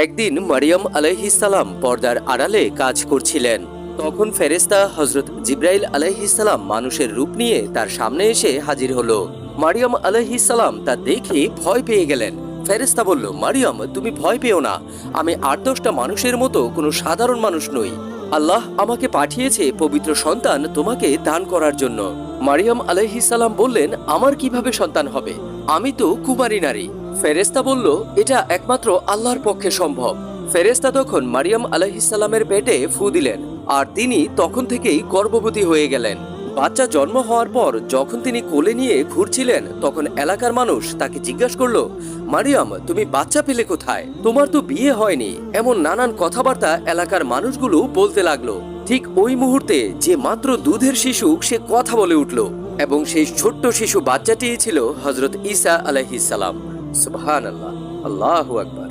একদিন মারিয়াম আলাইহিস সালাম পর্দার আড়ালে কাজ করছিলেন। তখন ফেরেশতা হযরত জিবরাইল আলাইহিস সালাম মানুষের রূপ নিয়ে তার সামনে এসে হাজির হলো। মারিয়াম আলাইহিস সালাম তা দেখে ভয় পেয়ে গেলেন। ফেরেশতা বলল, মারিয়াম, তুমি ভয় পেও না, আমি ৮-১০টা মানুষের মতো কোনো সাধারণ মানুষ নই। আল্লাহ আমাকে পাঠিয়েছে পবিত্র সন্তান তোমাকে দান করার জন্য। মারিয়াম আলাইহিস সালাম বললেন, আমার কিভাবে সন্তান হবে? আমি তো কুমারী নারী। ফেরেশতা বলল, এটা একমাত্র আল্লাহর পক্ষে সম্ভব। ফেরেশতা তখন মারিয়াম আলাইহিস সালামের পেটে ফু দিলেন, আর তিনি তখন থেকেই গর্ভবতী হয়ে গেলেন। বাচ্চা জন্ম হওয়ার পর যখন তিনি কোলে নিয়ে ঘুরছিলেন, তখন এলাকার মানুষ তাকে জিজ্ঞাসা করলো, মারিয়াম, তুমি বাচ্চা পেলে কোথায়? তোমার তো বিয়ে হয়নি। এমন নানান কথাবার্তা এলাকার মানুষগুলো বলতে লাগলো। ঠিক ওই মুহূর্তে যে মাত্র দুধের শিশু সে কথা বলে উঠল, এবং সেই ছোট্ট শিশু বাচ্চাটি ছিল হযরত ঈসা আলাইহিস সালাম। সুবহানাল্লাহ, আল্লাহু আকবার।